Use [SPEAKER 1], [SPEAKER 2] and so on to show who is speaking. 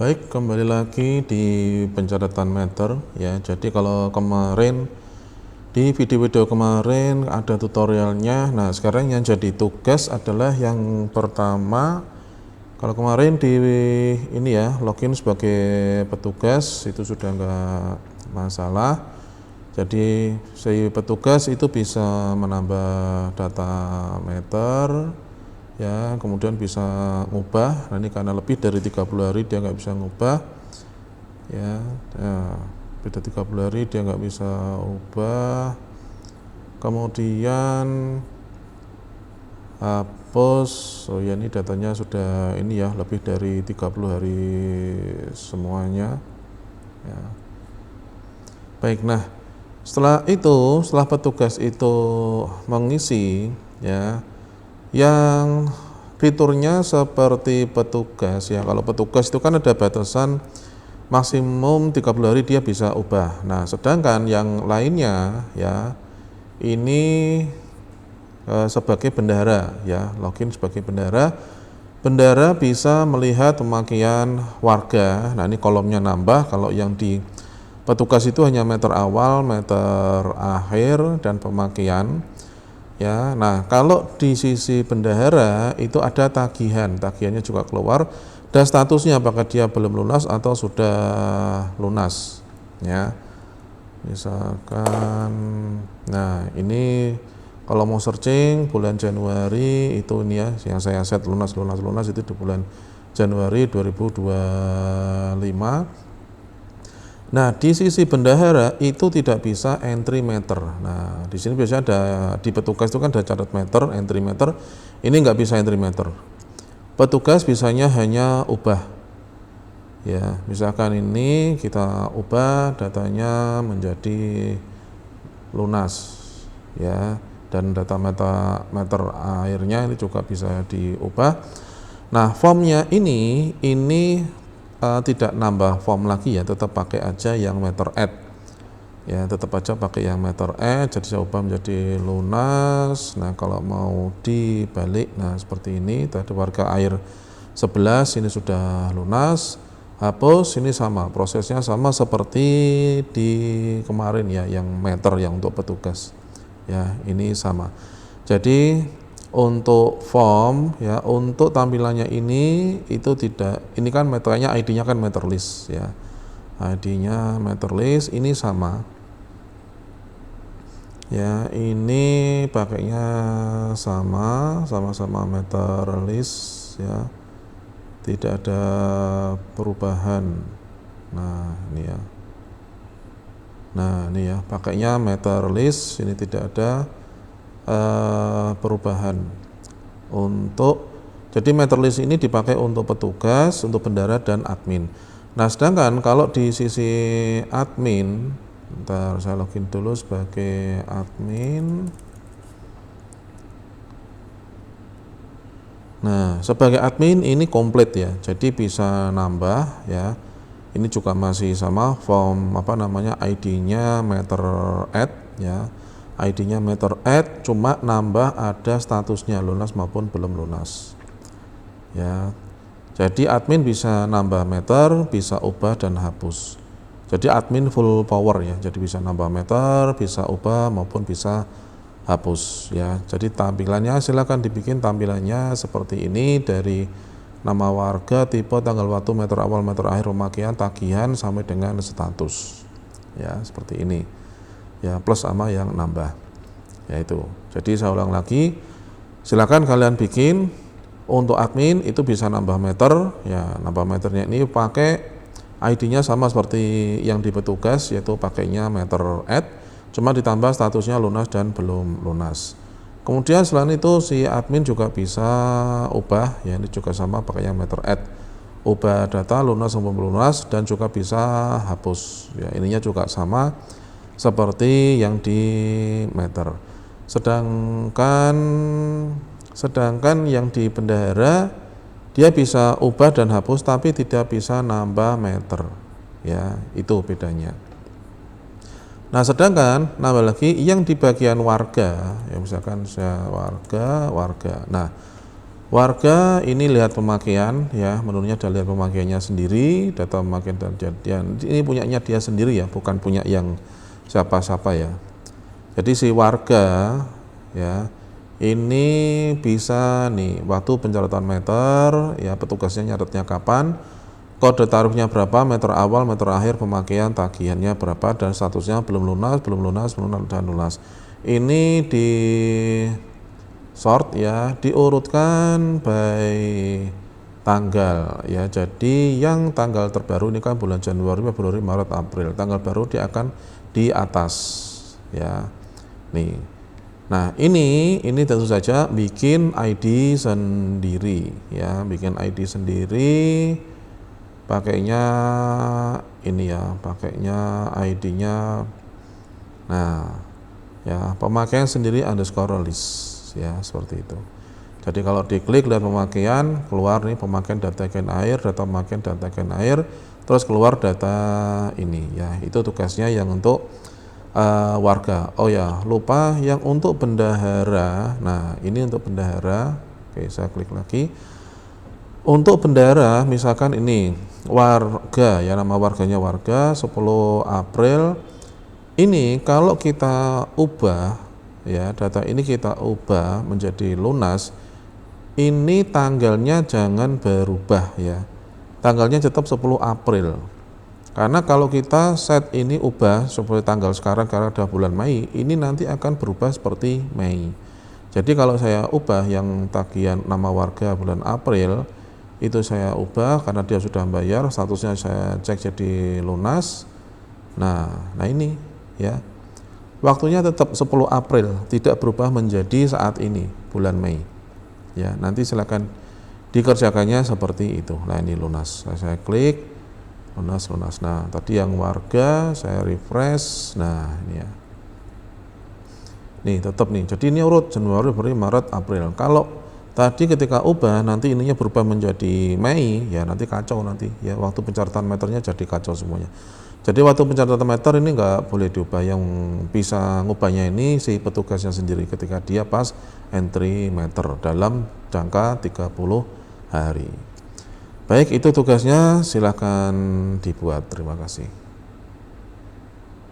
[SPEAKER 1] Baik, kembali lagi di pencatatan meter ya. Jadi kalau kemarin di video-video kemarin ada tutorialnya. Nah, sekarang yang jadi tugas adalah yang pertama. Kalau kemarin di ini ya, login sebagai petugas itu sudah enggak masalah. Jadi si petugas itu bisa menambah data meter ya, kemudian bisa ngubah. Nah, ini karena lebih dari 30 hari dia nggak bisa ngubah ya, beda 30 hari dia nggak bisa ubah. Kemudian hapus, oh ya, ini datanya sudah ini ya, lebih dari 30 hari semuanya ya. Baik, nah setelah petugas itu mengisi ya, yang fiturnya seperti petugas ya. Kalau petugas itu kan ada batasan maksimum 30 hari dia bisa ubah. Nah, sedangkan yang lainnya ya, ini sebagai bendahara ya, login sebagai bendahara. Bendahara bisa melihat pemakaian warga. Nah, ini kolomnya nambah. Kalau yang di petugas itu hanya meter awal, meter akhir, dan pemakaian ya. Nah, kalau di sisi bendahara itu ada tagihannya juga keluar, dan statusnya apakah dia belum lunas atau sudah lunas ya. Misalkan, nah ini kalau mau searching bulan Januari itu ini ya, yang saya set lunas itu di bulan Januari 2025. Nah, di sisi bendahara itu tidak bisa entry meter. Nah, di sini biasanya ada di petugas itu kan ada catat meter, entry meter. Ini nggak bisa entry meter. Petugas bisanya hanya ubah. Ya, misalkan ini kita ubah datanya menjadi lunas, ya, dan data meter airnya ini juga bisa diubah. Nah, formnya ini tidak nambah form lagi ya, tetap pakai aja yang meter add ya, tetap aja pakai yang meter add. Jadi saya ubah menjadi lunas. Nah, kalau mau dibalik, nah seperti ini, tadi warga air 11 ini sudah lunas, hapus, ini sama prosesnya, sama seperti di kemarin ya, yang meter yang untuk petugas ya, ini sama. Jadi untuk form ya, untuk tampilannya ini itu tidak, ini kan meternya, ID-nya kan meter list ya, ID-nya meter list, ini sama ya, ini pakainya sama-sama meter list ya, tidak ada perubahan. Nah ini ya, pakainya meter list, ini tidak ada perubahan. Jadi meter list ini dipakai untuk petugas, untuk bendahara dan admin. Nah, sedangkan kalau di sisi admin, ntar saya login dulu sebagai admin. Nah, sebagai admin ini komplit ya, jadi bisa nambah ya. Ini juga masih sama form ID-nya meter add ya. ID-nya meter add, cuma nambah ada statusnya lunas maupun belum lunas ya. Jadi admin bisa nambah meter, bisa ubah dan hapus. Jadi admin full power ya, jadi bisa nambah meter, bisa ubah maupun bisa hapus ya. Jadi tampilannya silakan dibikin tampilannya seperti ini, dari nama warga, tipe, tanggal waktu, meter awal, meter akhir, pemakaian, tagihan, sampai dengan status ya, seperti ini ya, plus sama yang nambah yaitu. Jadi saya ulang lagi, silakan kalian bikin. Untuk admin itu bisa nambah meter ya, nambah meternya ini pakai ID-nya sama seperti yang di petugas, yaitu pakainya meter add, cuma ditambah statusnya lunas dan belum lunas. Kemudian selain itu si admin juga bisa ubah ya, ini juga sama pakainya meter add, ubah data lunas maupun belum lunas, dan juga bisa hapus ya, ininya juga sama seperti yang di meter. Sedangkan yang di bendahara dia bisa ubah dan hapus tapi tidak bisa nambah meter ya, itu bedanya. Nah, sedangkan nambah lagi yang di bagian warga ya, misalkan saya warga. Nah, Warga ini lihat pemakaian ya, menunya ada lihat pemakaiannya sendiri, data pemakaian dan ini punyanya dia sendiri ya, bukan punya yang siapa-siapa ya. Jadi si warga ya ini bisa nih waktu pencatatan meter ya, petugasnya nyatetnya kapan, kode tarifnya berapa, meter awal, meter akhir, pemakaian, tagihannya berapa, dan statusnya belum lunas, dan lunas. Ini di sort ya, diurutkan by tanggal ya. Jadi yang tanggal terbaru ini kan bulan Januari, Februari, Maret, April. Tanggal baru dia akan di atas ya. Nih. Nah, ini tentu saja bikin ID sendiri ya, bikin ID sendiri. Pakainya ini ya, pakainya ID-nya. Nah, ya, pemakaian sendiri underscore list ya, seperti itu. Jadi kalau diklik lihat pemakaian, keluar nih pemakaian data gen air, data pemakaian data gen air, terus keluar data ini ya. Itu tugasnya yang untuk warga. Oh ya, lupa yang untuk bendahara. Nah, ini untuk bendahara. Oke, saya klik lagi. Untuk bendahara misalkan ini warga ya, nama warganya warga 10 April. Ini kalau kita ubah ya, data ini kita ubah menjadi lunas, ini tanggalnya jangan berubah ya, tanggalnya tetap 10 April. Karena kalau kita set ini ubah seperti tanggal sekarang karena ada bulan Mei, ini nanti akan berubah seperti Mei. Jadi kalau saya ubah yang tagihan nama warga bulan April, itu saya ubah karena dia sudah bayar, statusnya saya cek jadi lunas. Nah ini ya, waktunya tetap 10 April, tidak berubah menjadi saat ini bulan Mei ya. Nanti silakan dikerjakannya seperti itu. Nah ini lunas, saya klik lunas. Nah tadi yang warga saya refresh. Nah ini ya, nih tetap nih, jadi ini urut Januari, Februari, Maret, April. Kalau tadi ketika ubah nanti ininya berubah menjadi Mei ya, nanti kacau nanti ya, waktu pencatatan meternya jadi kacau semuanya. Jadi waktu pencatatan meter ini nggak boleh diubah, yang bisa ngubahnya ini si petugasnya sendiri ketika dia pas entry meter dalam jangka 30 hari. Baik, itu tugasnya, silakan dibuat. Terima kasih.